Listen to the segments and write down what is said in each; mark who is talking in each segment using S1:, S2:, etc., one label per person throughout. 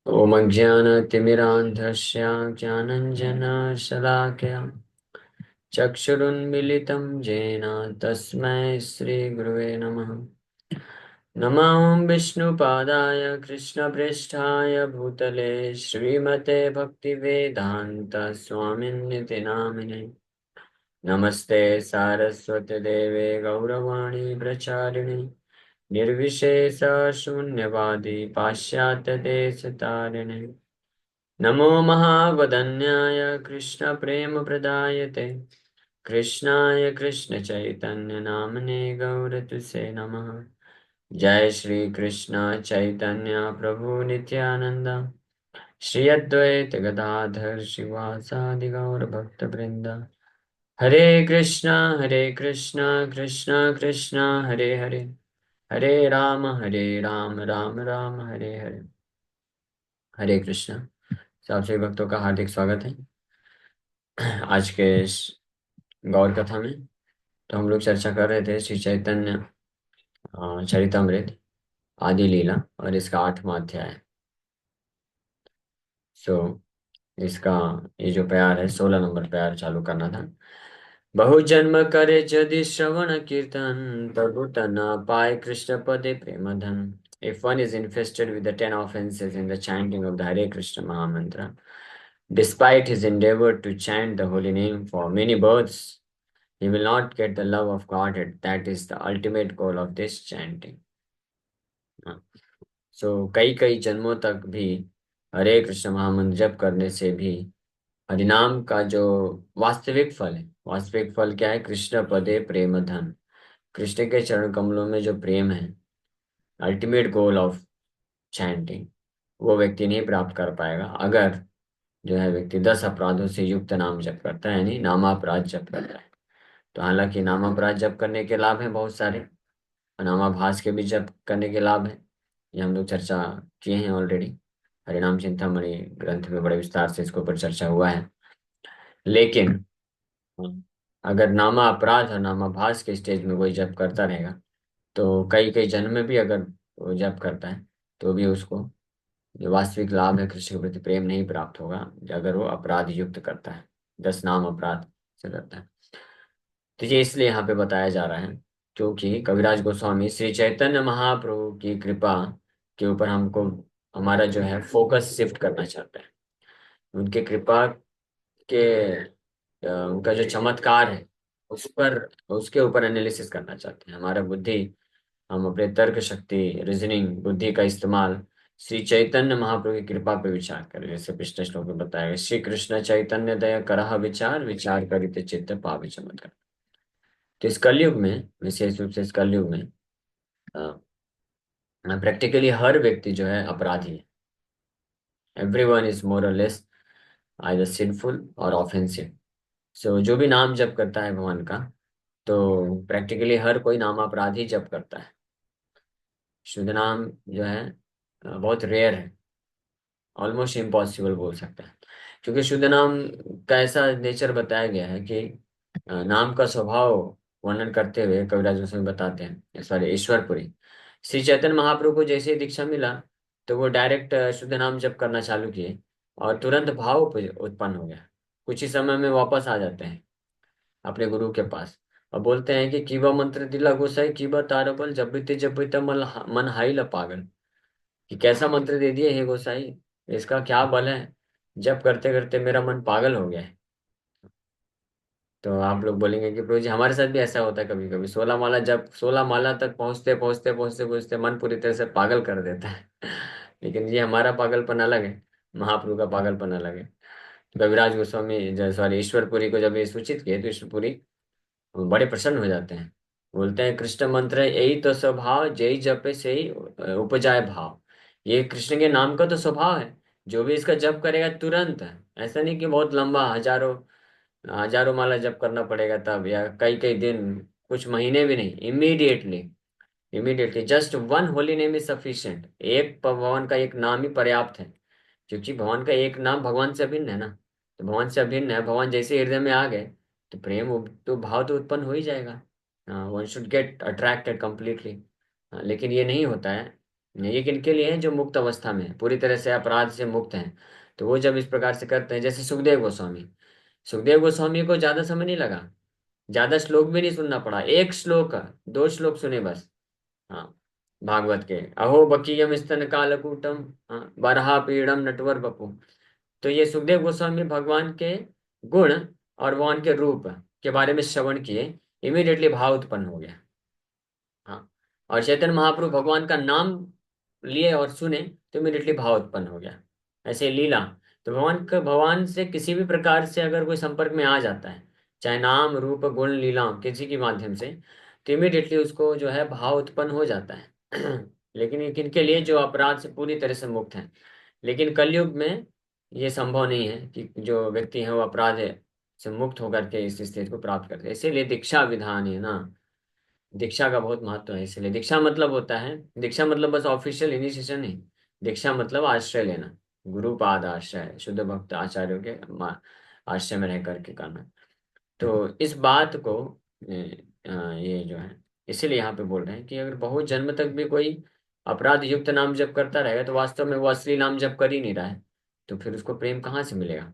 S1: ॐ अज्ञानतिमिरान्धस्य ज्ञानञ्जनशलाकया चक्षुरुन्मिलितं येन तस्मै श्रीगुरुवे नमः। नमः विष्णुपादाय कृष्णप्रेष्ठाय भूतले श्रीमते भक्तिवेदान्त स्वामिन्निति नामिने। नमस्ते सारस्वती देवे गौरवाणी प्रचारिणे निर्विशेष शून्यवादी पाश्चात्य देश तारिणे। नमो महावदन्याय कृष्णप्रेमप्रदायते कृष्णाय कृष्णचैतन्यनाम्ने गौरतुसे नमः। जय श्री कृष्ण चैतन्य प्रभु नित्यानंद श्री अद्वैत गदाधर शिवासादि गौर भक्तवृंद। हरे कृष्ण कृष्ण कृष्ण हरे हरे, हरे राम राम राम हरे हरे। हरे कृष्ण। सभी भक्तों का हार्दिक स्वागत है आज के इस गौर कथा में। तो हम लोग चर्चा कर रहे थे श्री चैतन्य चरितमृत आदि लीला और इसका 8वां अध्याय। सो इसका ये जो प्यार है 16 नंबर प्यार चालू करना था। बहु जन्म करे यदि श्रवण कीर्तन प्रभु तना पाए कृष्ण पदे प्रेम धन। If one is infested with the 10 offenses in the chanting of the Hare Krishna Mahamantra, despite his endeavor to chant the holy name for many births, he will not get the love of Godhead. That is the ultimate goal of this chanting. सो कई कई जन्मों तक भी हरे कृष्ण महामंत्र जप करने से भी हरिनाम का जो वास्तविक फल है, वास्तविक फल क्या है? कृष्ण पदे प्रेम धन। कृष्ण के चरण कमलों में जो प्रेम है, अल्टीमेट गोल ऑफ चैंटिंग, वो व्यक्ति नहीं प्राप्त कर पाएगा अगर जो है व्यक्ति 10 अपराधों से युक्त नाम जप करता है, यानी नामापराध जप करता है। तो हालांकि नामापराध जप करने के लाभ हैं बहुत सारे, और नामाभास के भी जप करने के लाभ हैं, ये हम लोग चर्चा किए हैं ऑलरेडी। हरिनाम चिंतामणि ग्रंथ में बड़े विस्तार से इसके ऊपर चर्चा हुआ है। लेकिन अगर नामा अपराध और नामाभास के स्टेज में कोई जप करता रहेगा तो कई कई जन्म में भी अगर वो जप करता है तो भी उसको जो वास्तविक लाभ है कृष्ण के प्रति प्रेम नहीं प्राप्त होगा, अगर वो अपराध युक्त करता है, 10 नाम अपराध से करता है। तो ये इसलिए यहाँ पे बताया जा रहा है क्योंकि कविराज गोस्वामी श्री चैतन्य महाप्रभु की कृपा के ऊपर हमको हमारा जो है फोकस शिफ्ट करना चाहते हैं। उनके कृपा के उनका जो चमत्कार है उस पर, उसके ऊपर एनालिसिस करना चाहते हैं। हमारा बुद्धि, हम अपने तर्क शक्ति, रीजनिंग बुद्धि का इस्तेमाल श्री चैतन्य महाप्रभु की कृपा पे विचार करें। जैसे पिछले श्लोक में बताया गया, श्री कृष्ण चैतन्य दया करह विचार विचार करिते चित्त पावे चमत्कार। तो इस कलयुग में, विशेष रूप से इस कलयुग में प्रैक्टिकली हर व्यक्ति जो है अपराधी है। एवरीवन इज मोर और लेस आइदर सिंफुल और ऑफेंसिव। सो जो भी नाम जप करता है भगवान का, तो प्रैक्टिकली हर कोई नाम अपराधी जप करता है। शुद्ध नाम जो है बहुत रेयर है, ऑलमोस्ट इम्पॉसिबल बोल सकते हैं। क्योंकि शुद्ध नाम का ऐसा नेचर बताया गया है कि नाम का स्वभाव वर्णन करते हुए कविराज गोस्वामी बताते हैं, सॉरी ईश्वरपुरी, श्री चैतन्य महाप्रभु को जैसे ही दीक्षा मिला तो वो डायरेक्ट शुद्ध नाम जप करना चालू किए और तुरंत भाव उत्पन्न हो गया। कुछ ही समय में वापस आ जाते हैं अपने गुरु के पास और बोलते हैं कि कीबा मंत्र दिला गोसाई कीबा तारबल जब बीते मन हाई ल पागल। कि कैसा मंत्र दे दिए हे गोसाई, इसका क्या बल है, जब करते करते मेरा मन पागल हो गया है। तो आप लोग बोलेंगे कि प्रभु जी हमारे साथ भी ऐसा होता है कभी कभी, 16 माला, जब 16 माला तक पहुंचते पहुंचते पहुंचते पहुंचते मन पूरी तरह से पागल कर देता है लेकिन ये हमारा पागलपन अलग है, महाप्रभु का पागलपन अलग है। तो कविराज गोस्वामी, सॉरी ईश्वरपुरी को जब ये सूचित किए तो ईश्वरपुरी बड़े प्रसन्न हो जाते हैं। बोलते हैं कृष्ण मंत्र है यही तो स्वभाव, जय जपे से ही उपजाए भाव। ये कृष्ण के नाम का तो स्वभाव है, जो भी इसका जप करेगा तुरंत है। ऐसा नहीं कि बहुत लंबा हजारों हजारों माला जप करना पड़ेगा तब, या कई कई दिन, कुछ महीने भी नहीं, immediately. Immediately just one holy name is sufficient. एक भगवान का एक नाम ही पर्याप्त है, क्योंकि भगवान का एक नाम भगवान से अभिन्न है ना। तो भगवान से अभिन्न है, भगवान जैसे हृदय में आ गए तो प्रेम तो भाव तो उत्पन्न हो ही जाएगा। One should get attracted completely. लेकिन ये नहीं होता है ये किनके लिए है? जो मुक्त अवस्था में है, पूरी तरह से अपराध से मुक्त हैं। तो वो जब इस प्रकार से करते हैं, जैसे सुखदेव गोस्वामी, सुखदेव गोस्वामी को ज्यादा समय नहीं लगा, ज्यादा श्लोक भी नहीं सुनना पड़ा, एक श्लोक, दो श्लोक सुने बस। हाँ, भागवत के अहो बकीयम स्तन कालकूटम, हाँ, बरहा पीड़म नटवर बपु। तो ये सुखदेव गोस्वामी भगवान के गुण और भगवान के रूप के बारे में श्रवण किए, इमीडिएटली भाव उत्पन्न हो गया। हाँ, और चैतन्य महाप्रभु भगवान का नाम लिए और सुने तो इमीडिएटली भाव उत्पन्न हो गया। ऐसे लीला, तो भगवान से किसी भी प्रकार से अगर कोई संपर्क में आ जाता है, चाहे नाम रूप गुण लीला किसी के माध्यम से, तो इमीडिएटली उसको जो है भाव उत्पन्न हो जाता है। लेकिन ये किनके लिए? जो अपराध से पूरी तरह से मुक्त हैं। लेकिन कलयुग में ये संभव नहीं है कि जो व्यक्ति है वो अपराध से मुक्त होकर के इस स्थिति को प्राप्त करते हैं। इसीलिए दीक्षा विधान है ना, दीक्षा का बहुत महत्व है। इसलिए दीक्षा मतलब होता है, दीक्षा मतलब बस ऑफिशियल इनिशिएशन नहीं, दीक्षा मतलब आश्रय लेना, गुरु पाद आश्रय, शुद्ध भक्त आचार्यों के आश्रय में रह करके करना। तो इस बात को ये जो है, इसीलिए यहाँ पे बोल रहे हैं कि अगर बहुत जन्म तक भी कोई अपराध युक्त नाम जप करता रहेगा तो वास्तव में वो असली नाम जप कर ही नहीं रहा है, तो फिर उसको प्रेम कहाँ से मिलेगा?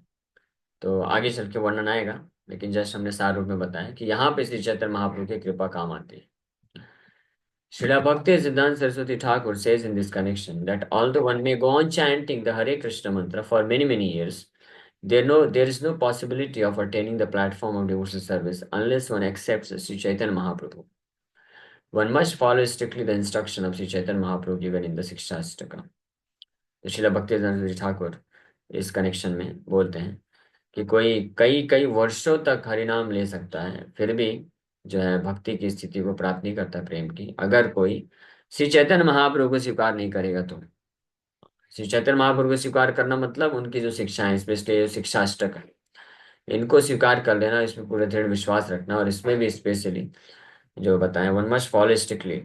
S1: तो आगे चल के वर्णन आएगा, लेकिन जस्ट हमने सार रूप में बताया कि यहाँ पे श्री चैतन्य महाप्रभु की कृपा काम आती है। Srila Bhakti Siddhanta Saraswati Thakur says in this connection that although one may go on chanting the Hare Krishna mantra for many, many years, there is no possibility of attaining the platform of devotional service unless one accepts Sri Chaitanya Mahaprabhu. One must follow strictly the instruction of Sri Chaitanya Mahaprabhu given in the Sikshastaka. तो श्रीला भक्ति सिद्धांत ठाकुर इस connection में बोलते हैं कि कोई कई कई वर्षों तक हरिनाम ले सकता है, फिर भी जो है भक्ति की स्थिति को प्राप्त नहीं करता प्रेम की, अगर कोई श्री चैतन्य महाप्रभु को स्वीकार नहीं करेगा तो। श्री चैतन्य महाप्रभु को स्वीकार करना मतलब उनकी जो शिक्षाएं, स्पेशली जो शिक्षाष्टक है, इनको स्वीकार कर लेना, इसमें पूरा दृढ़ विश्वास रखना, और इसमें भी स्पेशली जो बताएं, वन मस्ट फॉलो स्ट्रिक्टली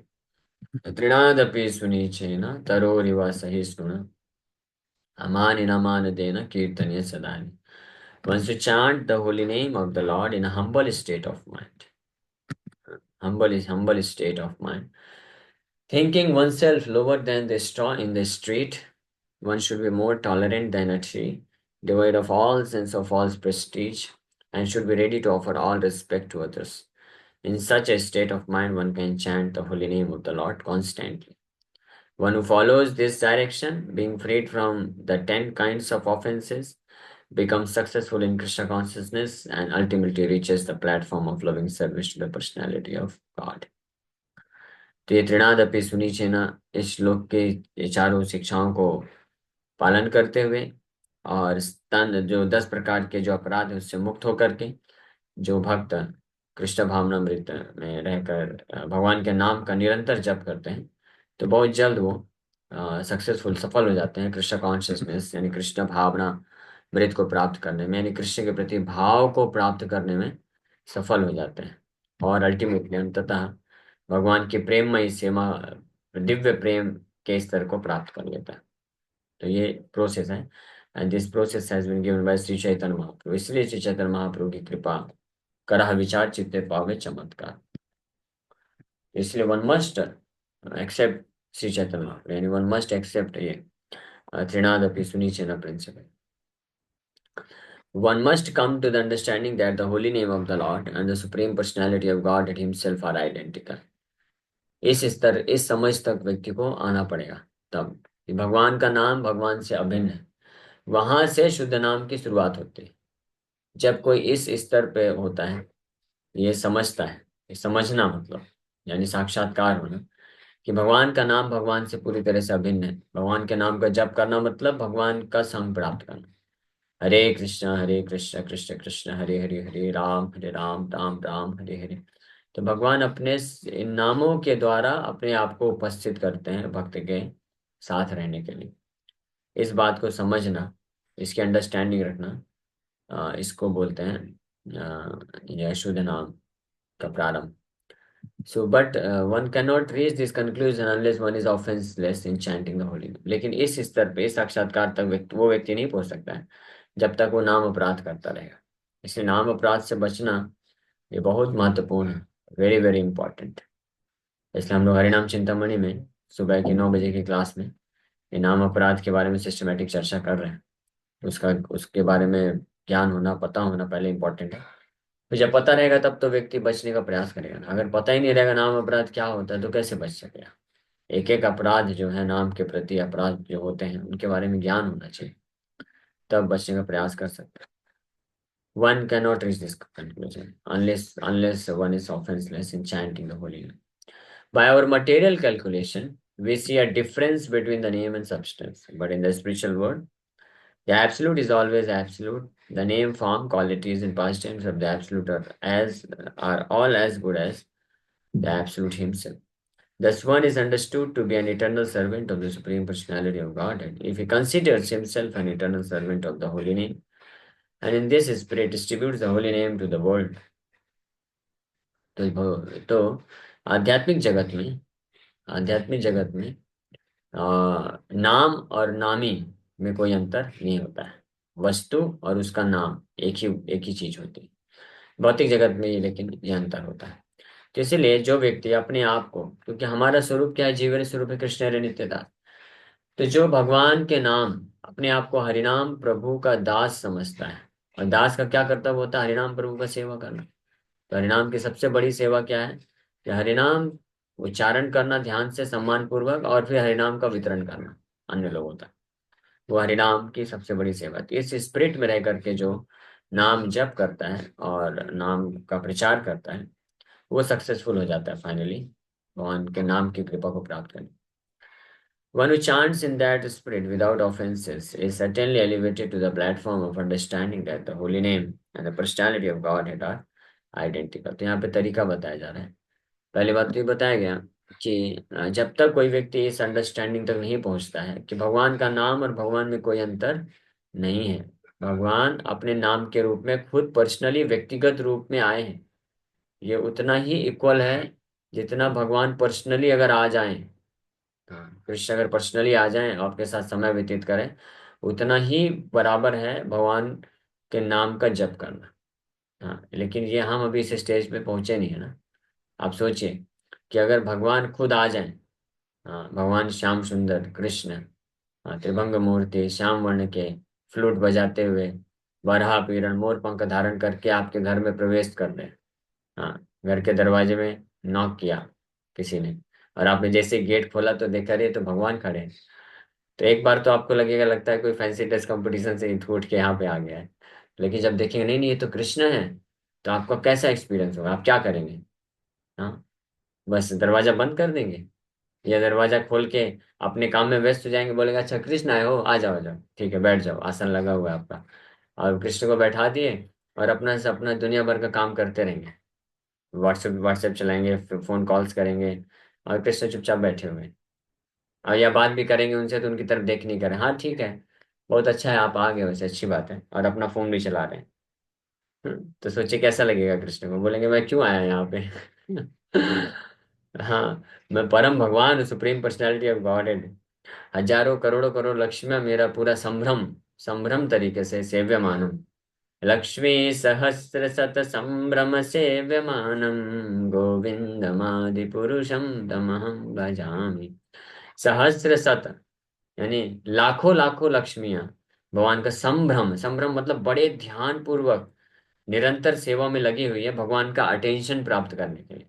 S1: तृणादपि सुनीचेन तरोरिव सही सुन अमान देना कीर्तनीय सदा। Once to chant the holy name of the Lord in a humble state of mind. Humble state of mind. Thinking oneself lower than the straw in the street, one should be more tolerant than a tree, devoid of all sense of false prestige, and should be ready to offer all respect to others. In such a state of mind, one can chant the holy name of the Lord constantly. One who follows this direction, being freed from the 10 kinds of offenses, becomes successful in Krishna consciousness and ultimately reaches the platform of loving service to the personality of God. तो ये त्रिनादपि सुनीचेना, इस श्लोक के ये चारों शिक्षाओं को पालन करते हुए और स्तन जो 10 प्रकार के जो अपराध है उससे मुक्त होकर के जो भक्त कृष्ण भावनामृत में रहकर भगवान के नाम का निरंतर जप करते हैं, तो बहुत जल्द वो सक्सेसफुल सफल हो जाते हैं कृष्ण कॉन्शियसनेस यानी कृष्ण भावना मृत को प्राप्त करने में, यानी कृष्ण के प्रति भाव को प्राप्त करने में सफल हो जाते हैं, और अल्टीमेटली अंततः भगवान की प्रेममयी सेवा, दिव्य प्रेम के स्तर को प्राप्त कर लेता है। तो ये प्रोसेस है, and this process has been given by Shri Chaitanya Mahaprabhu. इसलिए श्री चैतन्य महाप्रभु की कृपा करह विचार चित्ते पावे चमत्कार। इसलिए one must accept Shri Chaitanya महाप्रभु, यानी वन मस्ट एक्सेप्ट ये त्रिनादपि सुनीचेन principal. One must come to the understanding that the holy name of the Lord and the supreme personality of God himself are identical. इस समझ तक व्यक्ति को आना पड़ेगा तब कि भगवान का नाम भगवान से अभिन्न है। वहां से शुद्ध नाम की शुरुआत होती है। जब कोई इस स्तर पे होता है, ये समझता है, ये समझना मतलब यानी साक्षात्कार होना कि भगवान का नाम भगवान से पूरी तरह से अभिन्न है। भगवान के नाम का जप करना मतलब भगवान का संग प्राप्त करना। हरे कृष्ण कृष्ण कृष्ण हरे हरे, हरे राम राम राम हरे हरे। तो भगवान अपने इन नामों के द्वारा अपने आप को उपस्थित करते हैं भक्त के साथ रहने के लिए। इस बात को समझना, इसकी अंडरस्टैंडिंग रखना, इसको बोलते हैं यह शुद्ध नाम का प्रारंभ। So, but one cannot reach this conclusion unless one is offenseless in chanting the holy name. लेकिन इस स्तर पे, इस साक्षात्कार तक वो व्यक्ति नहीं पहुंच सकता है जब तक वो नाम अपराध करता रहेगा। इसलिए नाम अपराध से बचना ये बहुत महत्वपूर्ण है, वेरी वेरी इंपॉर्टेंट। इसलिए हम लोग हरिनाम चिंतामणि में सुबह की 9 बजे की क्लास में इनाम अपराध के बारे में सिस्टमेटिक चर्चा कर रहे हैं। उसका उसके बारे में ज्ञान होना, पता होना पहले इंपॉर्टेंट है। तो जब पता रहेगा तब तो व्यक्ति बचने का प्रयास करेगा ना। अगर पता ही नहीं रहेगा नाम अपराध क्या होता है तो कैसे बच सकेगा। एक एक अपराध जो है, नाम के प्रति अपराध जो होते हैं, उनके बारे में ज्ञान होना चाहिए, तब बचने का प्रयास कर सकते हैं। One cannot reach this conclusion unless one is offenseless in chanting the holy name. By our material calculation, we see a difference between the name and substance. But in the spiritual world, the absolute is always absolute. The name, form, qualities, and past tense of the absolute are all as good as the absolute himself. Thus, one is understood to be an eternal servant of the Supreme Personality of God, and if he considers himself an eternal servant of the holy name, and in this spirit distributes the holy name to the world. तो आध्यात्मिक जगत में आध्यात्मिक जगत में नाम और नामी में कोई अंतर नहीं होता है। वस्तु और उसका नाम एक ही चीज होती है। भौतिक जगत में ये लेकिन ये अंतर होता है। तो इसीलिए जो व्यक्ति अपने आप को, क्योंकि हमारा स्वरूप क्या है, जीवन स्वरूप है कृष्ण हरे नित्यदास। तो जो भगवान के नाम, अपने आप को हरिनाम प्रभु का दास समझता है, और दास का क्या कर्तव्य होता है, हरिनाम प्रभु का सेवा करना। तो हरिनाम की सबसे बड़ी सेवा क्या है कि हरिनाम उच्चारण करना ध्यान से, सम्मान पूर्वक, और फिर हरिनाम का वितरण करना अन्य लोगों तक। वो हरिनाम की सबसे बड़ी सेवा थी। इस स्पिरिट में रह करके जो नाम जप करता है और नाम का प्रचार करता है, वो सक्सेसफुल हो जाता है फाइनली भगवान के नाम की कृपा को प्राप्त करने। One who chants in that spirit without offenses is certainly elevated to the platform of understanding that the holy name and the personality of Godhead are identical. तो यहाँ पे तरीका बताया जा रहा है। पहली बात तो ये बताया गया कि जब तक कोई व्यक्ति इस अंडरस्टैंडिंग तक नहीं पहुंचता है कि भगवान का नाम और भगवान में कोई अंतर नहीं है, भगवान अपने नाम के रूप में खुद पर्सनली व्यक्तिगत रूप में आए हैं, ये उतना ही इक्वल है जितना भगवान पर्सनली अगर आ जाएं, हाँ, कृष्ण अगर पर्सनली आ जाएं आपके साथ समय व्यतीत करें, उतना ही बराबर है भगवान के नाम का जप करना। हाँ, लेकिन ये हम अभी इस स्टेज पे पहुंचे नहीं है ना। आप सोचिए कि अगर भगवान खुद आ जाएं, हाँ, भगवान श्याम सुंदर कृष्ण, हाँ, त्रिभंग मूर्ति, श्याम वर्ण के, फ्लूट बजाते हुए, वराह पीरण, मोर पंख धारण करके आपके घर में प्रवेश कर रहे हैं। हाँ, घर के दरवाजे में नॉक किया किसी ने, और आपने जैसे गेट खोला तो देखा रहे तो भगवान खड़े हैं। तो एक बार तो आपको लगेगा, लगता है कोई फैंसी ड्रेस कंपटीशन से उठ के यहाँ पे आ गया है। लेकिन जब देखेंगे नहीं नहीं ये तो कृष्ण है, तो आपका कैसा एक्सपीरियंस होगा, आप क्या करेंगे? हाँ, बस दरवाजा बंद कर देंगे या दरवाजा खोल के अपने काम में व्यस्त हो जाएंगे, बोलेंगे अच्छा कृष्ण आए हो, आ जाओ, ठीक है बैठ जाओ, आसन लगा हुआ है आपका। और कृष्ण को बैठा दिए और अपना से अपना दुनिया भर का काम करते रहेंगे, व्हाट्सएप व्हाट्सएप चलाएंगे, फिर फोन कॉल्स करेंगे, और कृष्ण चुपचाप बैठे हुए हैं। और या बात भी करेंगे उनसे तो उनकी तरफ देख नहीं करें, हाँ ठीक है, बहुत अच्छा है आप आ गए, वैसे अच्छी बात है, और अपना फोन भी चला रहे हैं। तो सोचिए कैसा लगेगा कृष्ण को, बोलेंगे मैं क्यों आया यहाँ पे। हाँ, मैं परम भगवान, सुप्रीम पर्सनैलिटी ऑफ गॉड, हजारों करोड़ों करोड़ लक्ष्मियां मेरा पूरा संभ्रम संभ्रम तरीके से सेव्यमानम, लक्ष्मी सहस्र शत संभ्रम सेव्यमानम, गोविंदमादि पुरुषम तमहं भजामि। सहस्र शत यानी लाखों लाखों लक्ष्मियां भगवान का संभ्रम, संभ्रम मतलब बड़े ध्यान पूर्वक निरंतर सेवा में लगी हुई है भगवान का अटेंशन प्राप्त करने के लिए।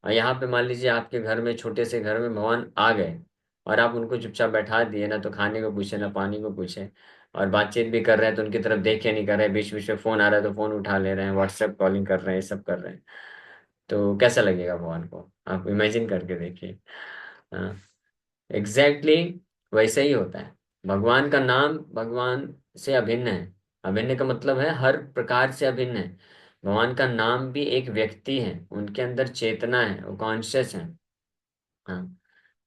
S1: और यहाँ पे मान लीजिए आपके घर में, छोटे से घर में भगवान आ गए, और आप उनको चुपचाप बैठा दिए, ना तो खाने को पूछे ना पानी को पूछे, और बातचीत भी कर रहे हैं तो उनकी तरफ देखे नहीं कर रहे हैं, बीच बीच में फोन आ रहा है तो फोन उठा ले रहे हैं, व्हाट्सएप कॉलिंग कर रहे हैं, ये सब कर रहे हैं, तो कैसा लगेगा भगवान को, आप इमेजिन करके देखिए। हाँ, एग्जैक्टली वैसे ही होता है। भगवान का नाम भगवान से अभिन्न है। अभिन्न का मतलब है हर प्रकार से अभिन्न है। भगवान का नाम भी एक व्यक्ति है, उनके अंदर चेतना है, वो कॉन्शियस है। हाँ,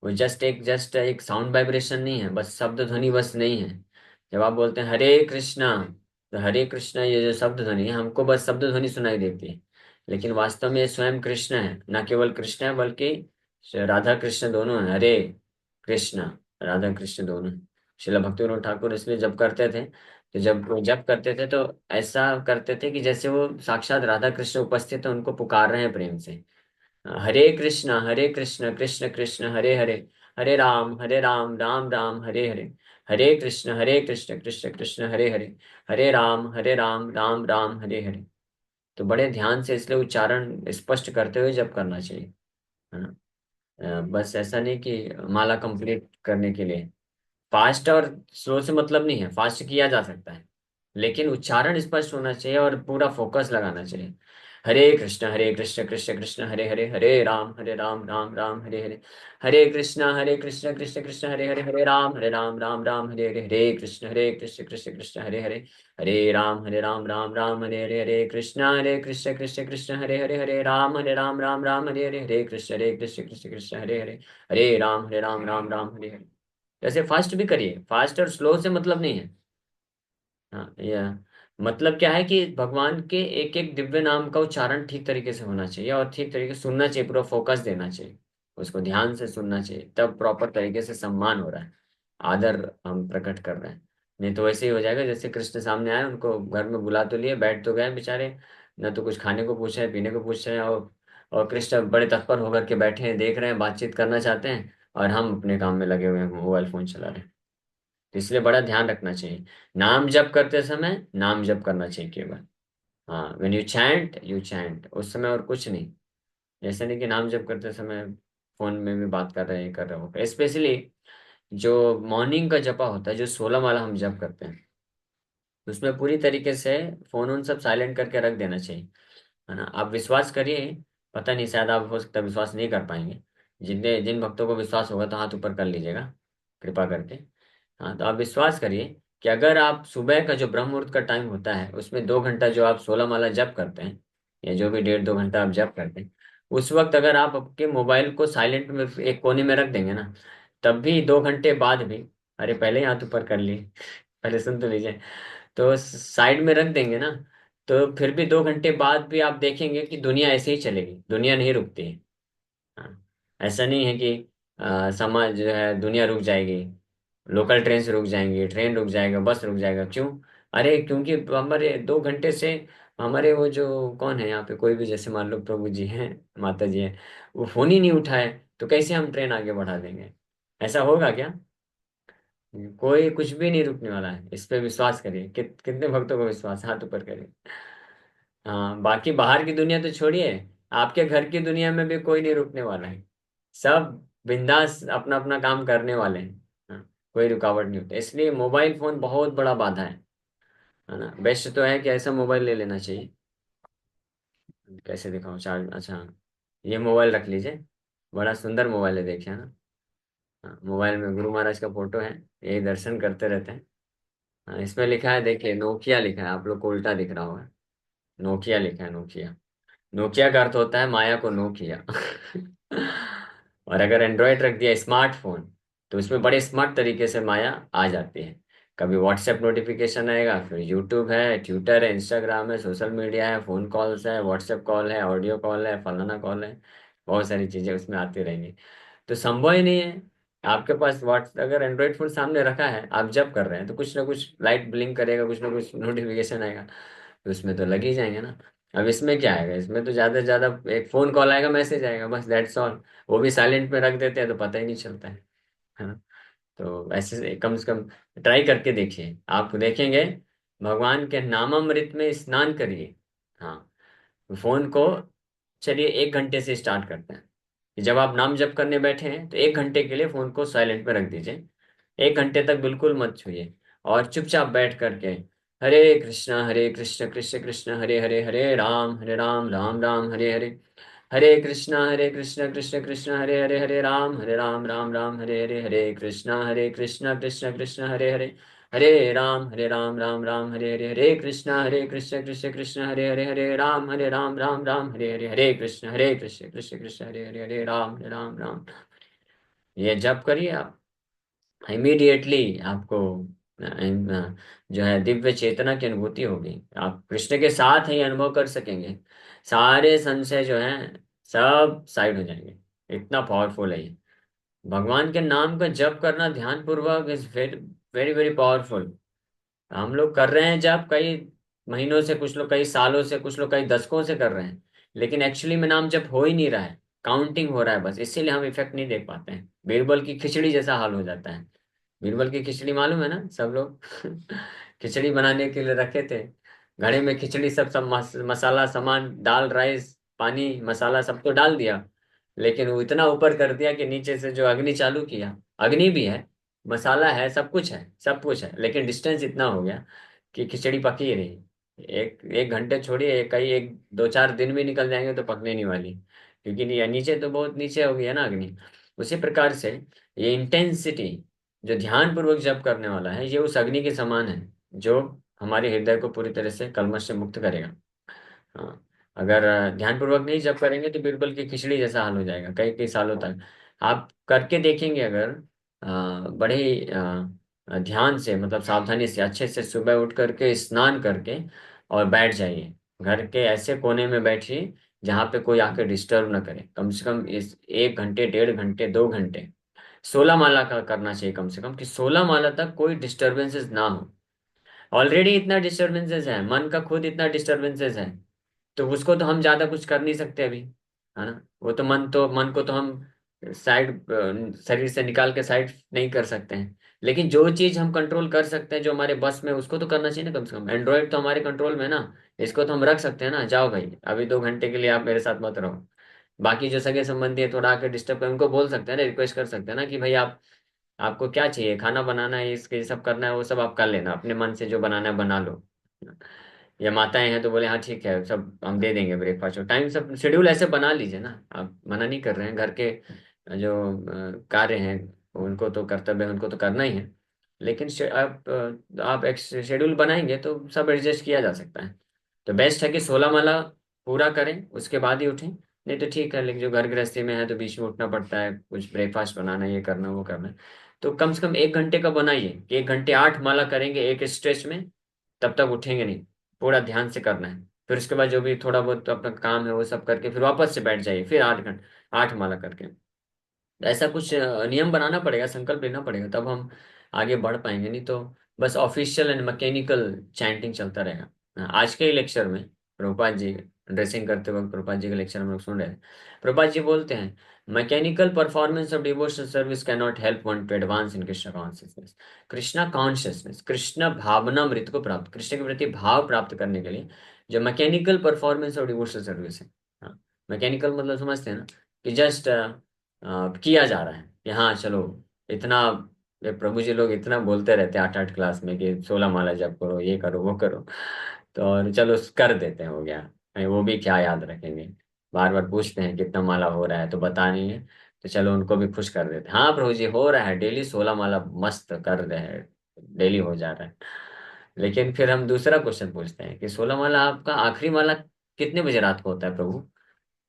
S1: वो जस्ट एक साउंड वाइब्रेशन नहीं है, बस शब्द ध्वनि बस नहीं है। जब आप बोलते हैं हरे कृष्णा, तो हरे कृष्णा ये जो शब्द ध्वनि है, हमको बस शब्द ध्वनि सुनाई देती है, लेकिन वास्तव में ये स्वयं कृष्ण है। न केवल कृष्ण है बल्कि राधा कृष्ण दोनों है। हरे कृष्णा, राधा कृष्ण दोनों हैं। श्रील भक्तिविनोद ठाकुर इसलिए जब करते थे, तो जब वो जब करते थे तो ऐसा करते थे कि जैसे वो साक्षात राधा कृष्ण उपस्थित है, उनको पुकार रहे हैं प्रेम से। हरे कृष्ण कृष्ण कृष्ण हरे हरे, हरे राम राम राम हरे हरे, हरे कृष्ण कृष्ण कृष्ण हरे हरे, हरे राम राम राम हरे हरे। तो बड़े ध्यान से इसलिए उच्चारण स्पष्ट करते हुए जप करना चाहिए, है ना। बस ऐसा नहीं कि माला कंप्लीट करने के लिए। फास्ट और स्लो से मतलब नहीं है, फास्ट किया जा सकता है, लेकिन उच्चारण स्पष्ट होना चाहिए और पूरा फोकस लगाना चाहिए। हरे कृष्ण कृष्ण कृष्ण हरे हरे, हरे राम राम राम हरे हरे, हरे कृष्ण कृष्ण कृष्ण हरे हरे, हरे राम राम राम हरे हरे, हरे कृष्ण कृष्ण कृष्ण हरे हरे, हरे राम राम राम हरे हरे, हरे कृष्ण कृष्ण कृष्ण हरे हरे, हरे राम राम राम हरे हरे, हरे कृष्ण कृष्ण कृष्ण हरे हरे, हरे राम राम राम हरे हरे। वैसे फास्ट भी करिए, फास्ट और स्लो से मतलब नहीं है। हाँ, यह मतलब क्या है कि भगवान के एक एक दिव्य नाम का उच्चारण ठीक तरीके से होना चाहिए और ठीक तरीके से सुनना चाहिए, पूरा फोकस देना चाहिए, उसको ध्यान से सुनना चाहिए, तब प्रॉपर तरीके से सम्मान हो रहा है, आदर हम प्रकट कर रहे हैं। नहीं तो वैसे ही हो जाएगा जैसे कृष्ण सामने आए, उनको घर में बुला तो लिए, बैठ तो गए बेचारे, न तो कुछ खाने को पूछ रहे हैं, पीने को पूछ रहे हैं, और कृष्ण बड़े तत्पर होकर के बैठे हैं, देख रहे हैं, बातचीत करना चाहते हैं, और हम अपने काम में लगे हुए हैं, मोबाइल फोन चला रहे हैं। तो इसलिए बड़ा ध्यान रखना चाहिए, नाम जप करते समय नाम जप करना चाहिए केवल। हाँ, व्हेन यू चैंट उस समय, और कुछ नहीं। ऐसा नहीं कि नाम जप करते समय फोन में भी बात कर रहे हैं, कर रहे हो। स्पेशली जो मॉर्निंग का जपा होता है, जो 16 माला हम जप करते हैं, उसमें पूरी तरीके से फोन उन सब साइलेंट करके रख देना चाहिए, है ना। आप विश्वास करिए, पता नहीं, शायद आप हो सकता है विश्वास नहीं कर पाएंगे। जिन भक्तों को विश्वास होगा तो हाथ ऊपर कर लीजिएगा, कृपा करके। हाँ, तो आप विश्वास करिए कि अगर आप सुबह का जो ब्रह्म मुहूर्त का टाइम होता है, उसमें 2 घंटा जो आप 16 माला जप करते हैं, या जो भी 1.5 2 घंटा आप जप करते हैं, उस वक्त अगर आप आपके मोबाइल को साइलेंट में एक कोने में रख देंगे ना, तब भी 2 घंटे बाद भी, अरे पहले ही हाथ ऊपर कर लिए, पहले सुन तो लीजिए, तो साइड में रख देंगे ना, तो फिर भी 2 घंटे बाद भी आप देखेंगे कि दुनिया ऐसे ही चलेगी, दुनिया नहीं रुकती है। हाँ, ऐसा नहीं है कि समाज जो है दुनिया रुक जाएगी, लोकल ट्रेन से रुक जाएंगी, ट्रेन रुक जाएगा, बस रुक जाएगा, क्यों? अरे क्योंकि हमारे 2 घंटे से हमारे वो जो कौन है यहाँ पे, कोई भी, जैसे मान लो प्रभु जी हैं, माता जी हैं, वो फोन ही नहीं उठाए, तो कैसे हम ट्रेन आगे बढ़ा देंगे? ऐसा होगा क्या? कोई कुछ भी नहीं रुकने वाला है, इस पे विश्वास करिए। कितने भक्तों को विश्वास, हाथ ऊपर करिए। हाँ, बाकी बाहर की दुनिया तो छोड़िए, आपके घर की दुनिया में भी कोई नहीं रुकने वाला है, सब बिंदास अपना अपना काम करने वाले हैं। हाँ, कोई रुकावट नहीं होता, इसलिए मोबाइल फोन बहुत बड़ा बाधा है ना। बेस्ट तो है कि ऐसा मोबाइल ले लेना चाहिए। कैसे दिखाऊं चार्ज, अच्छा, ये मोबाइल रख लीजिए, बड़ा सुंदर मोबाइल है, देखिए ना। हाँ, मोबाइल में गुरु महाराज का फोटो है, यही दर्शन करते रहते हैं। हाँ, इसमें लिखा है, देखिए नोकिया लिखा है, आप लोग को उल्टा दिख रहा होगा, नोकिया लिखा है, नोकिया। नोकिया का अर्थ होता है माया को नो किया। और अगर एंड्रॉयड रख दिया स्मार्टफोन, तो उसमें बड़े स्मार्ट तरीके से माया आ जाती है। कभी व्हाट्सएप नोटिफिकेशन आएगा, फिर यूट्यूब है, ट्विटर है, इंस्टाग्राम है, सोशल मीडिया है, फोन कॉल्स है, व्हाट्सएप कॉल है, ऑडियो कॉल है, फलाना कॉल है, बहुत सारी चीजें उसमें आती रहेंगी। तो संभव ही नहीं है, आपके पास व्हाट्स अगर एंड्रॉइड फोन सामने रखा है, आप जब कर रहे हैं, तो कुछ ना कुछ लाइट ब्लिंक करेगा, कुछ ना कुछ नोटिफिकेशन आएगा, तो उसमें तो लग ही जाएंगे ना। अब इसमें क्या आएगा, इसमें तो ज्यादा से ज्यादा एक फोन कॉल आएगा, मैसेज आएगा, बस दैट्स ऑल। वो भी साइलेंट में रख देते हैं तो पता ही नहीं चलता है ना। तो ऐसे कम से कम ट्राई करके देखिए, आप देखेंगे, भगवान के नामामृत में स्नान करिए। हाँ, फोन को, चलिए 1 घंटे से स्टार्ट करते हैं, कि जब आप नाम जप करने बैठे हैं तो 1 घंटे के लिए फोन को साइलेंट में रख दीजिए, 1 घंटे तक बिल्कुल मत छूइए, और चुपचाप बैठ करके हरे कृष्ण कृष्ण कृष्ण हरे हरे, हरे राम राम राम हरे हरे, हरे कृष्ण कृष्ण कृष्ण हरे हरे, हरे राम राम राम हरे हरे, हरे कृष्ण कृष्ण कृष्ण हरे हरे, हरे राम राम राम हरे हरे, हरे कृष्ण कृष्ण कृष्ण हरे हरे, हरे राम राम राम हरे हरे, हरे कृष्ण कृष्ण कृष्ण हरे हरे, हरे राम राम। ये जप करिए आप, इमीडिएटली आपको जो है दिव्य चेतना की अनुभूति होगी, आप कृष्ण के साथ ही अनुभव कर सकेंगे, सारे संशय जो हैं सब साइड हो जाएंगे। इतना पावरफुल है ये, भगवान के नाम का जप करना ध्यान पूर्वक is very very very powerful. हम लोग कर रहे हैं जप कई महीनों से, कुछ लोग कई सालों से, कुछ लोग कई दशकों से कर रहे हैं, लेकिन एक्चुअली में नाम जप हो ही नहीं रहा है। काउंटिंग हो रहा है बस, इसीलिए हम इफेक्ट नहीं देख पाते हैं। बीरबल की खिचड़ी जैसा हाल हो जाता है। बीरबल की खिचड़ी मालूम है ना सब लोग? खिचड़ी बनाने के लिए रखे थे, घड़े में खिचड़ी, सब मसाला सामान, दाल राइस पानी मसाला सब तो डाल दिया, लेकिन वो इतना ऊपर कर दिया कि नीचे से जो अग्नि चालू किया, अग्नि भी है, मसाला है, सब कुछ है, सब कुछ है, लेकिन डिस्टेंस इतना हो गया कि खिचड़ी पकी ही रही। एक एक घंटे छोड़िए, कई एक दो चार दिन भी निकल जाएंगे तो पकने नहीं वाली, क्योंकि नीचे तो बहुत नीचे हो गई है ना अग्नि। उसी प्रकार से ये इंटेंसिटी जो ध्यान पूर्वक जप करने वाला है, ये उस अग्नि के समान है जो हमारे हृदय को पूरी तरह से कलमश से मुक्त करेगा। हाँ, अगर ध्यान पूर्वक नहीं जप करेंगे तो बिल्कुल की खिचड़ी जैसा हाल हो जाएगा कई कई सालों तक। आप करके देखेंगे अगर बड़े ही ध्यान से, मतलब सावधानी से, अच्छे से सुबह उठ करके स्नान करके और बैठ जाइए। घर के ऐसे कोने में बैठिए जहाँ पे कोई आके डिस्टर्ब ना करे, कम से कम इस 1 घंटे 1.5 घंटे 2 घंटे 16 माला का करना चाहिए कम से कम, कि 16 माला तक कोई डिस्टरबेंसेस ना हो। ऑलरेडी इतना डिस्टरबेंसेस है, मन का खुद इतना डिस्टरबेंसेस है, तो उसको तो हम ज्यादा कुछ कर नहीं सकते अभी, है ना? वो तो मन को तो हम साइड, शरीर से निकाल के साइड नहीं कर सकते हैं। लेकिन जो चीज हम कंट्रोल कर सकते हैं, जो हमारे बस में, उसको तो करना चाहिए ना कम से कम। एंड्रॉइड तो हमारे कंट्रोल में है ना, इसको तो हम रख सकते हैं ना, जाओ भाई अभी 2 घंटे के लिए आप मेरे साथ मत रहो। बाकी जो सगे संबंधी है थोड़ा आके डिस्टर्ब कर, उनको बोल सकते हैं ना, रिक्वेस्ट कर सकते हैं ना कि भाई आप, आपको क्या चाहिए, खाना बनाना है, इसके ये सब करना है, वो सब आप कर लेना, अपने मन से जो बनाना है बना लो। या माताएं हैं तो बोले हाँ ठीक है, सब हम दे देंगे ब्रेकफास्ट और टाइम, सब शेड्यूल ऐसे बना लीजिए ना। आप मना नहीं कर रहे हैं, घर के जो कार्य हैं, उनको तो कर्तव्य है, उनको तो करना ही है। लेकिन आप एक शेड्यूल बनाएंगे तो सब एडजस्ट किया जा सकता है। तो बेस्ट है कि 16 माला पूरा करें उसके बाद ही उठें। नहीं तो ठीक है, लेकिन जो घर गृहस्थी में है तो बीच में उठना पड़ता है, कुछ ब्रेकफास्ट बनाना है, ये करना वो करना है। तो कम से कम 1 घंटे का बनाइए कि 1 घंटे 8 माला करेंगे एक स्ट्रेच में, तब तक उठेंगे नहीं। पूरा ध्यान से करना है। फिर उसके बाद जो भी थोड़ा बहुत तो अपना काम है वो सब करके फिर वापस से बैठ जाइए, फिर 8 घंटे 8 माला करके। ऐसा कुछ नियम बनाना पड़ेगा, संकल्प लेना पड़ेगा, तब हम आगे बढ़ पाएंगे। नहीं तो बस ऑफिशियल एंड मैकेनिकल चैंटिंग चलता रहेगा। आज के लेक्चर में प्रभुपाद जी ड्रेसिंग करते वक्त, प्रभुपाद जी के लेक्चर हम लोग सुन रहे हैं, प्रभुपाद जी बोलते हैं, mechanical performance of devotional service can not help one to advance in Krishna consciousness. Krishna consciousness, Krishna भावना मृत को प्राप्त, कृष्ण के प्रति भाव प्राप्त करने के लिए जो mechanical performance of devotional service है। हाँ, मैकेनिकल मतलब समझते हैं ना, कि जस्ट किया जा रहा है कि हाँ चलो इतना, ये प्रभु जी लोग इतना बोलते रहते हैं 8 8 क्लास में कि 16 माला जप करो, ये करो वो करो, तो और चलो कर देते हैं, हो गया। नहीं, वो भी क्या याद रखेंगे, बार बार पूछते हैं कितना माला हो रहा है तो बता नहीं है, तो चलो उनको भी खुश कर देते हैं, हाँ प्रभु जी हो रहा है डेली 16 माला, मस्त कर रहे हैं, डेली हो जा रहा है। लेकिन फिर हम दूसरा क्वेश्चन पूछते हैं कि 16 माला आपका आखिरी माला कितने बजे रात को होता है प्रभु?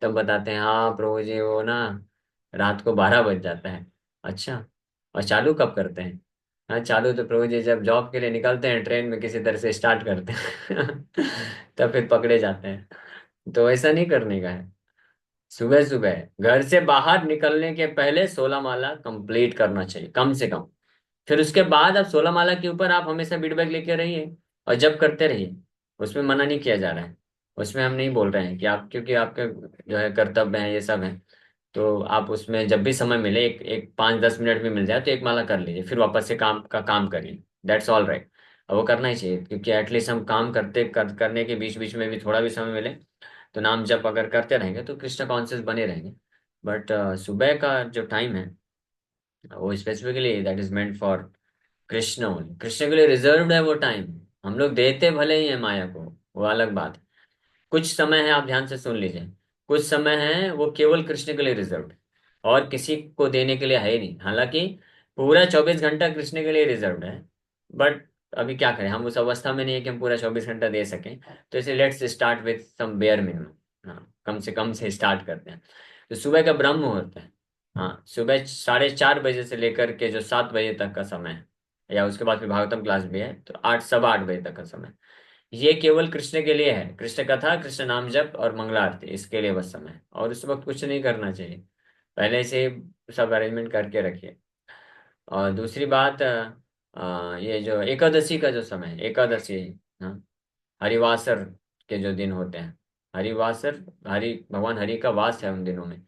S1: तब बताते हैं हाँ प्रभु जी वो ना रात को 12 बज जाता है। अच्छा, और चालू कब करते हैं? हाँ चालू तो प्रभु जी जब जॉब के लिए निकलते हैं ट्रेन में किसी तरह से स्टार्ट करते हैं तब फिर पकड़े जाते हैं। तो ऐसा नहीं करने का है, सुबह सुबह घर से बाहर निकलने के पहले 16 माला कंप्लीट करना चाहिए कम से कम। फिर उसके बाद अब 16 माला के ऊपर आप हमेशा फीडबैक लेके रहिए और जब करते रहिए, उसमें मना नहीं किया जा रहा है। उसमें हम नहीं बोल रहे हैं कि आप, क्योंकि आपके जो है कर्तव्य है ये सब है, तो आप उसमें जब भी समय मिले, एक एक 5 10 मिनट भी मिल जाए तो 1 माला कर लीजिए, फिर वापस से काम का काम करिए, दैट्स ऑल राइट। और वो करना ही चाहिए, क्योंकि एटलीस्ट हम काम करने के बीच बीच में भी थोड़ा भी समय मिले तो नाम जप अगर करते रहेंगे तो कृष्ण कॉन्शियस बने रहेंगे। बट सुबह का जो टाइम है वो specifically that is meant for Krishna only, Krishna के लिए रिजर्व्ड है वो टाइम। हम लोग देते भले ही है माया को, वो अलग बात है। कुछ समय है, आप ध्यान से सुन लीजिए, कुछ समय है वो केवल कृष्ण के लिए रिजर्व्ड, और किसी को देने के लिए है ही नहीं। हालांकि पूरा 24 घंटा कृष्ण के लिए रिजर्व्ड है, बट अभी क्या करें, हम उस अवस्था में नहीं है कि हम पूरा 24 घंटा दे सकें। तो इसे let's start with some bare minimum, हाँ कम से कम से स्टार्ट करते हैं। तो सुबह का ब्रह्म मुहूर्त है, हाँ सुबह 4:30 बजे से लेकर के जो 7 बजे तक का समय है, या उसके बाद फिर भागवतम क्लास भी है तो 8 सवा 8 बजे तक का समय, ये केवल कृष्ण के लिए है। कृष्ण कथा, कृष्ण नाम जप और मंगला आरती, इसके लिए बस समय है, और उस वक्त कुछ नहीं करना चाहिए, पहले से सब अरेंजमेंट करके रखिए। और दूसरी बात, ये जो एकादशी का जो समय है, एकादशी, हाँ, हरिवासर के जो दिन होते हैं, हरिवासर, हरि भगवान हरि का वास है उन दिनों में,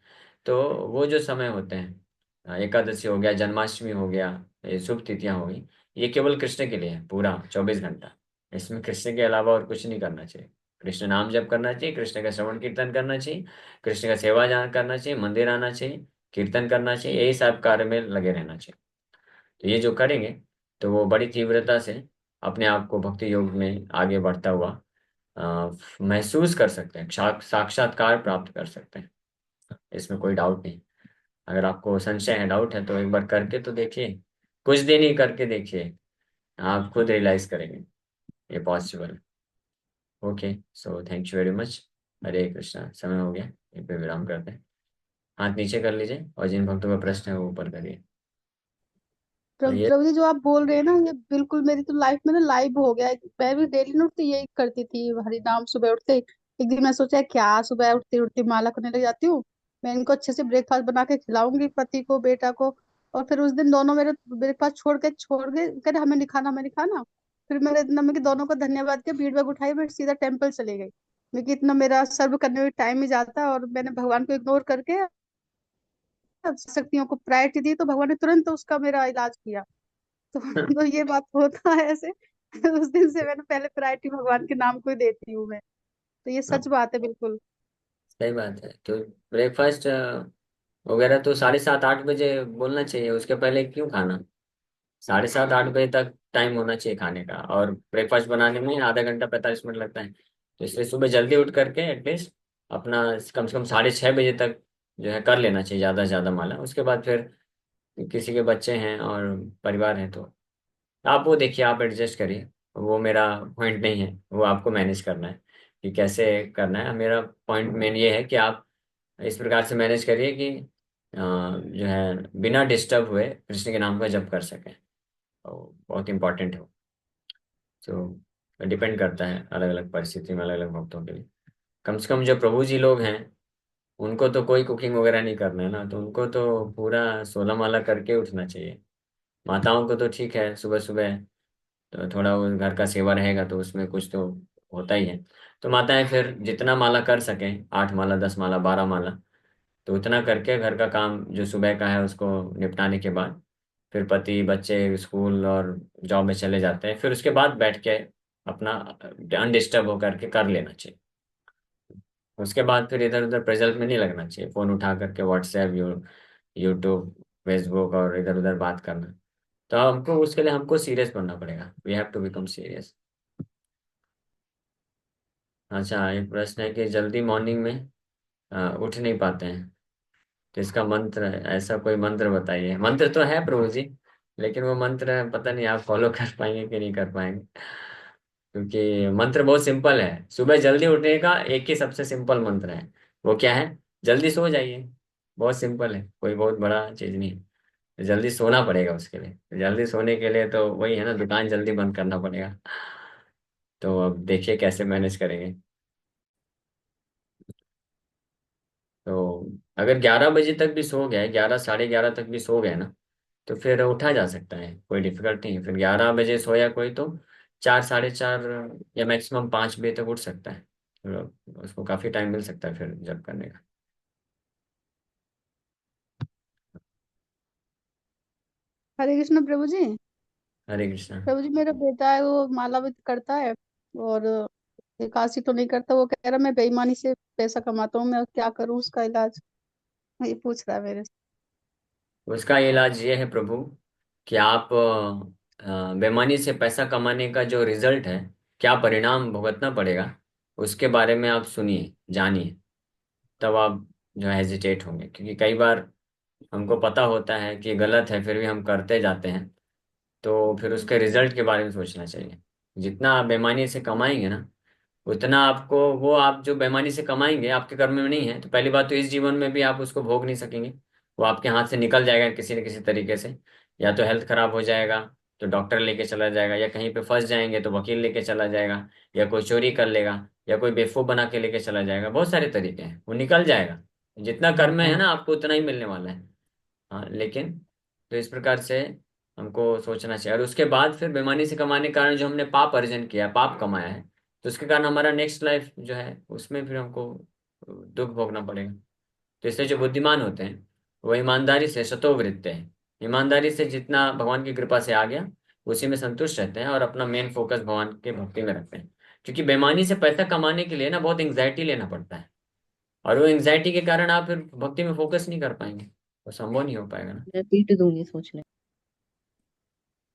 S1: तो वो जो समय होते हैं, एकादशी हो गया, जन्माष्टमी हो गया, ये शुभ तिथियां हो गई, ये केवल कृष्ण के लिए है, पूरा 24 घंटा। इसमें कृष्ण के अलावा और कुछ नहीं करना चाहिए। कृष्ण नाम जप करना चाहिए, कृष्ण का श्रवण कीर्तन करना चाहिए, कृष्ण का सेवा जान करना चाहिए, मंदिर आना चाहिए, कीर्तन करना चाहिए, यही सब कार्य में लगे रहना चाहिए। तो ये जो करेंगे तो वो बड़ी तीव्रता से अपने आप को भक्ति योग में आगे बढ़ता हुआ महसूस कर सकते हैं, साक्षात्कार प्राप्त कर सकते हैं। इसमें कोई डाउट नहीं। अगर आपको संशय है, डाउट है, तो एक बार करके तो देखिए, कुछ दिन ही करके देखिए, आप खुद रियलाइज करेंगे ये possible. Okay, so thank you very much. Hare Krishna, समय हो गया, यहीं पे विराम करते हैं। हाथ नीचे कर लीजिए और जिन भक्तों का प्रश्न है वो ऊपर करिए। ये
S2: प्रभु जी, जो आप बोल रहे हैं ना, ये बिल्कुल मेरी तो लाइफ में ना लाइव हो गया है। मैं भी डेली ना उठती यही करती थी, हरि नाम सुबह उठते। एक दिन मैं सोचा क्या, सुबह उठती उठती माला करने लग जाती हूँ। मैं इनको अच्छे से ब्रेकफास्ट बना के खिलाऊंगी, पति को बेटा को। और फिर उस दिन दोनों मेरे ब्रेकफास्ट छोड़ के कहते हमें नहीं खाना, हमें नहीं खाना। फिर मैंने इतना मैं कि दोनों को धन्यवाद किया, भीड़ बैग उठाई, मैं सीधा टेम्पल चली गई। क्योंकि इतना मेरा सर्व करने में टाइम ही जाता है, और मैंने भगवान को इग्नोर करके शक्तियों को प्रायोरिटी दी, तो भगवान ने तुरंत उसका मेरा इलाज किया। तो, तो ये बात होता है ऐसे। उस दिन से मैंने पहले प्रायोरिटी भगवान के नाम को ही देती हूँ मैं। तो ये
S1: हाँ,
S2: सच बात है बिल्कुल।
S1: सही बात है। तो ब्रेकफास्ट वगैरह तो 7:30 8 बजे बोलना चाहिए, उसके पहले क्यों खाना? 7:30 8 बजे तक टाइम होना चाहिए खाने का, और ब्रेकफास्ट बनाने में आधा घंटा 45 मिनट लगता है। तो इसलिए सुबह जल्दी उठ करके एटलीस्ट अपना कम से कम 6:30 बजे तक जो है कर लेना चाहिए, ज़्यादा से ज़्यादा माला। उसके बाद फिर किसी के बच्चे हैं और परिवार है तो आप वो देखिए, आप एडजस्ट करिए। वो मेरा पॉइंट नहीं है, वो आपको मैनेज करना है कि कैसे करना है। मेरा पॉइंट मेन ये है कि आप इस प्रकार से मैनेज करिए कि जो है बिना डिस्टर्ब हुए कृष्ण के नाम का जप कर सकें। तो बहुत इंपॉर्टेंट है। तो डिपेंड करता है अलग अलग परिस्थिति में अलग अलग भक्तों के लिए। कम से कम जो प्रभु जी लोग हैं, उनको तो कोई कुकिंग वगैरह नहीं करना है ना, तो उनको तो पूरा 16 माला करके उठना चाहिए। माताओं को तो ठीक है, सुबह सुबह तो थोड़ा वो घर का सेवा रहेगा तो उसमें कुछ तो होता ही है। तो माताएं फिर जितना माला कर सकें, 8 माला 10 माला 12 माला, तो उतना करके घर का काम जो सुबह का है उसको निपटाने के बाद फिर पति बच्चे स्कूल और जॉब में चले जाते हैं, फिर उसके बाद बैठ के अपना अनडिस्टर्ब होकर के कर लेना चाहिए। उसके बाद फिर इधर उधर प्रेजल्ट में नहीं लगना चाहिए, फोन उठा करके व्हाट्सएप यूट्यूब फेसबुक और इधर उधर बात करना। तो हमको उसके लिए हमको सीरियस बनना पड़ेगा, we have to become serious. अच्छा, एक प्रश्न है कि जल्दी मॉर्निंग में उठ नहीं पाते हैं, तो इसका मंत्र ऐसा कोई मंत्र बताइए। मंत्र तो है प्रभु जी, लेकिन वो मंत्र पता नहीं आप फॉलो कर पाएंगे कि नहीं कर पाएंगे। क्योंकि मंत्र बहुत सिंपल है, सुबह जल्दी उठने का एक ही सबसे सिंपल मंत्र है। वो क्या है? जल्दी सो जाइए। बहुत सिंपल है, कोई बहुत बड़ा चीज नहीं है। जल्दी सोना पड़ेगा उसके लिए, जल्दी सोने के लिए तो वही है ना, दुकान जल्दी बंद करना पड़ेगा। तो अब देखिए कैसे मैनेज करेंगे। तो अगर 11 बजे तक भी सो गए, 11 साढ़े 11 तक भी सो गए ना, तो फिर उठा जा सकता है, कोई डिफिकल्ट नहीं है। फिर 11 बजे सोया कोई तो 4 साढ़े 4 या मैक्सिमम 5 बजे तक उठ सकता है। तो उसको काफी टाइम मिल सकता है फिर जब करने का।
S2: हरे कृष्ण प्रभु जी।
S1: हरे कृष्णा।
S2: प्रभु जी, मेरा बेटा है वो माला भी करता है, और एकादशी तो नहीं करता। वो कह रहा मैं बेईमानी से पैसा कमाता हूँ, मैं क्या करूँ उसका इलाज, ये पूछ रहा है मेरे से।
S1: उसका इलाज ये है प्रभु कि आप बेईमानी से पैसा कमाने का जो रिजल्ट है, क्या परिणाम भुगतना पड़ेगा, उसके बारे में आप सुनिए, जानिए। तब आप जो हेजिटेट होंगे, क्योंकि कई बार हमको पता होता है कि गलत है फिर भी हम करते जाते हैं। तो फिर उसके रिजल्ट के बारे में सोचना चाहिए। जितना आप बेईमानी से कमाएंगे ना, उतना आपको, वो आप जो बेईमानी से कमाएंगे आपके कर्म में नहीं है, तो पहली बात तो इस जीवन में भी आप उसको भोग नहीं सकेंगे। वो आपके हाथ से निकल जाएगा किसी न किसी तरीके से। या तो हेल्थ खराब हो जाएगा तो डॉक्टर लेके चला जाएगा, या कहीं पे फंस जाएंगे तो वकील लेके चला जाएगा, या कोई चोरी कर लेगा, या कोई बेवकूफ बना के लेके चला जाएगा। बहुत सारे तरीके हैं, वो निकल जाएगा। जितना कर्म में है ना आपको उतना ही मिलने वाला है। हाँ, लेकिन तो इस प्रकार से हमको सोचना चाहिए। और उसके बाद फिर बेईमानी से कमाने के कारण जो हमने पाप अर्जन किया, पाप कमाया है, तो उसके कारण हमारा नेक्स्ट लाइफ जो है उसमें फिर हमको दुख भोगना पड़ेगा। तो इसलिए जो बुद्धिमान होते हैं वो ईमानदारी से शतोवृत्त है। ईमानदारी से जितना भगवान की कृपा से आ गया उसी में संतुष्ट रहते हैं और अपना मेन फोकस भगवान के भक्ति में रखते हैं। क्योंकि बेईमानी से पैसा कमाने के लिए ना बहुत एंग्जाइटी लेना पड़ता है, और वो एंग्जाइटी के कारण आप फिर भक्ति में फोकस नहीं कर पाएंगे, वो संभव नहीं हो पाएगा ना।
S3: मैं पीट दूंगी सोच ले।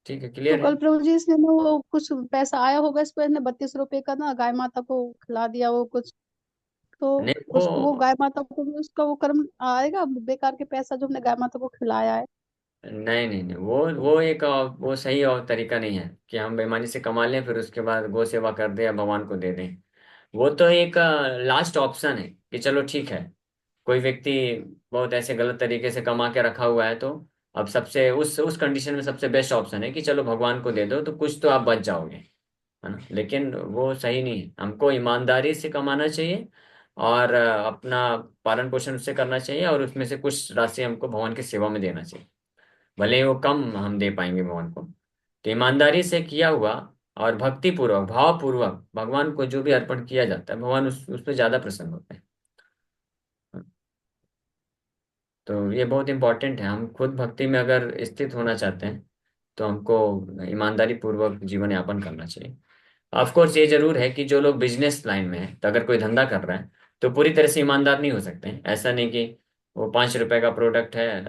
S1: ठीक है,
S2: तो
S1: क्लियर है।
S2: कल प्रभु जी इसने ना वो कुछ पैसा आया होगा इस पर, इसने 32 रुपए का ना गाय माता को खिला दिया वो कुछ। तो
S1: नहीं वो,
S2: उसको वो गाय माता को भी उसका वो कर्म आएगा, बेकार के पैसा जो हमने गाय माता को खिलाया है।
S1: नहीं नहीं नहीं, वो एक वो सही और तरीका नहीं है कि हम बेईमानी से कमा लें फिर उसके बाद गौ सेवा कर दें या भगवान को दे दें। वो तो एक लास्ट ऑप्शन है कि चलो ठीक है, कोई व्यक्ति बहुत ऐसे गलत तरीके से कमा के रखा हुआ है तो अब सबसे उस कंडीशन में सबसे बेस्ट ऑप्शन है कि चलो भगवान को दे दो तो कुछ तो आप बच जाओगे, है ना। लेकिन वो सही नहीं है, हमको ईमानदारी से कमाना चाहिए और अपना पालन पोषण उससे करना चाहिए, और उसमें से कुछ राशि हमको भगवान की सेवा में देना चाहिए, भले ही वो कम हम दे पाएंगे भगवान को। तो ईमानदारी से किया हुआ और भक्ति पूर्वक भाव पूर्वक भगवान को जो भी अर्पण किया जाता है भगवान उस पर ज्यादा प्रसन्न होते हैं। तो ये बहुत इंपॉर्टेंट है, हम खुद भक्ति में अगर स्थित होना चाहते हैं तो हमको ईमानदारी पूर्वक जीवन यापन करना चाहिए। ऑफ कोर्स ये जरूर है कि जो लोग बिजनेस लाइन में है, तो अगर कोई धंधा कर रहा है तो पूरी तरह से ईमानदार नहीं हो सकते हैं। ऐसा नहीं कि वो 5 रुपए का प्रोडक्ट है,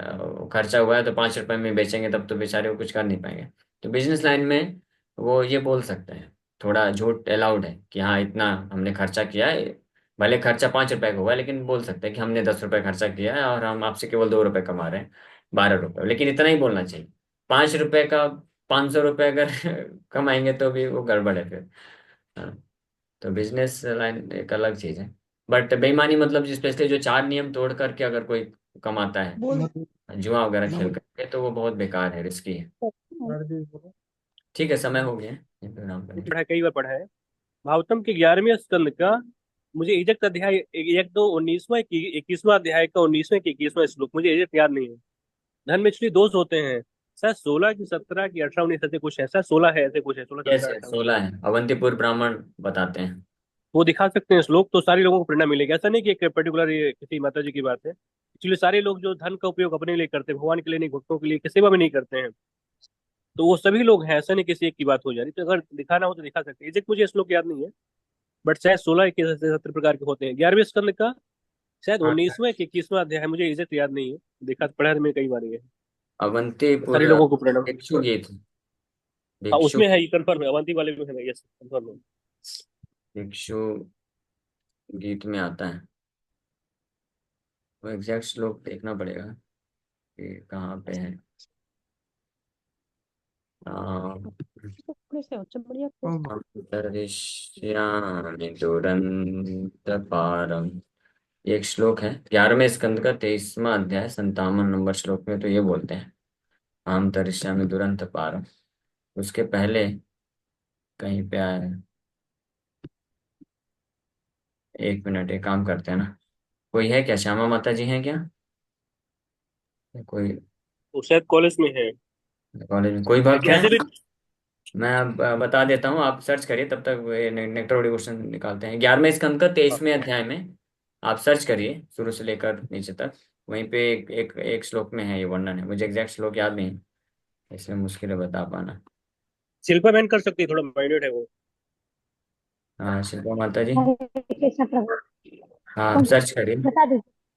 S1: खर्चा हुआ है तो 5 रुपए में बेचेंगे, तब तो बेचारे वो कुछ कर नहीं पाएंगे। तो बिजनेस लाइन में वो ये बोल सकते हैं, थोड़ा झूठ अलाउड है कि हाँ इतना हमने खर्चा किया है, भले खर्चा 5 रुपए का हुआ है लेकिन बोल सकते हैं कि हमने 10 रुपए खर्चा किया है और हम आपसे केवल 2 रुपए कमा रहे हैं, 12 रुपए, लेकिन इतना ही बोलना चाहिए। 5 रुपए का 500 रुपए अगर कमाएंगे तो भी वो गड़बड़ है फिर। हाँ, तो बिजनेस लाइन एक अलग चीज है। बट बेईमानी मतलब स्पेशली जो चार नियम तोड़ करके अगर कोई कमाता है
S2: बोल
S1: जुआ वगैरह खेल करके, तो वो बहुत बेकार है, रिस्की है। ठीक है, समय हो गया है, ये पे विराम करें।
S4: पढ़ा कई बार पढ़ा है। भागवतम के 11वें स्कंद का मुझे एग्जैक्ट अध्याय एक दो 19वां 21वां अध्याय का 19वें की 21वां श्लोक मुझे एग्जैक्ट याद नहीं है। धन में एक्चुअली दोष होते हैं, शायद 16 की 17 की 18 19 ऐसे कुछ है, शायद 16 है, ऐसे कुछ है, 16
S1: यस
S4: 17
S1: यस,
S4: 18 19।
S1: 16 है, अवंतीपुर ब्राह्मण बताते हैं।
S4: वो दिखा सकते हैं श्लोक, तो सारे लोगों को प्रेरणा मिलेगी। ऐसा नहीं कि एक पर्टिकुलर किसी माता जी की बात है। एक्चुअली सारे लोग जो धन का उपयोग अपने लिए करते हैं, भगवान के लिए नहीं, भक्तों के लिए, किसी सेवा में नहीं करते हैं, तो वो सभी लोग हैं। ऐसा नहीं किसी एक की बात हो जा रही, तो अगर दिखाना हो तो दिखा सकते हैं। एग्जैक्ट मुझे श्लोक याद नहीं है, बट शायद 16 के 17 प्रकार के होते हैं। 11वें स्कंद का शायद
S1: हाँ,
S4: 19वां कि 21वां अध्याय है, मुझे एग्जैक्ट याद नहीं है। देखा पढ़ा है मैंने कई बार ये।
S1: अवंतीपुर
S4: सारे लोगों को प्रेरणा।
S1: भिक्षु गीत,
S4: हाँ
S1: भिक्षु
S4: उसमें है, ये कंफर्म है, अवंती वाले में है, यस कंफर्म है।
S1: भिक्षु गीत में आता है। वो एग्जैक्ट श्लोक देखना पड़ेगा कि कहाँ पे है।
S2: थोड़े से हो बढ़िया।
S1: अंतरिष्यामि दुरन्तपारम्, ये एक श्लोक है 11वें स्कंद का 23वां अध्याय 57 नंबर श्लोक में, तो ये बोलते हैं हम तरिष्यामि दुरंत पारम। उसके पहले कहीं पे आया है, एक मिनट, एक काम करते हैं ना, कोई है क्या, श्यामा माता जी हैं क्या, कोई
S4: वो शायद कॉलेज में है।
S1: कॉलेज में कोई भक्त
S4: लेकिन
S1: है।
S4: ऐसे भी
S1: मैं अब बता देता हूँ, आप सर्च करिए तब तक, नेक्टर डिवोशन निकालते हैं 11वें स्कंद का 23वें अध्याय में। आप सर्च करिए शुरू से लेकर नीचे तक, वहीं पे एक श्लोक में है ये वर्णन है। मुझे एग्जैक्ट श्लोक याद नहीं, इसलिए मुश्किल है बता पाना।
S4: शिल्पा बहन कर सकती है, थोड़ा माइंडेड है वो।
S1: हाँ शिल्पा माता जी,
S2: हरे कृष्ण प्रभु।
S1: हाँ आप
S2: तुम
S1: सर्च करिए।
S2: बता दीजिए।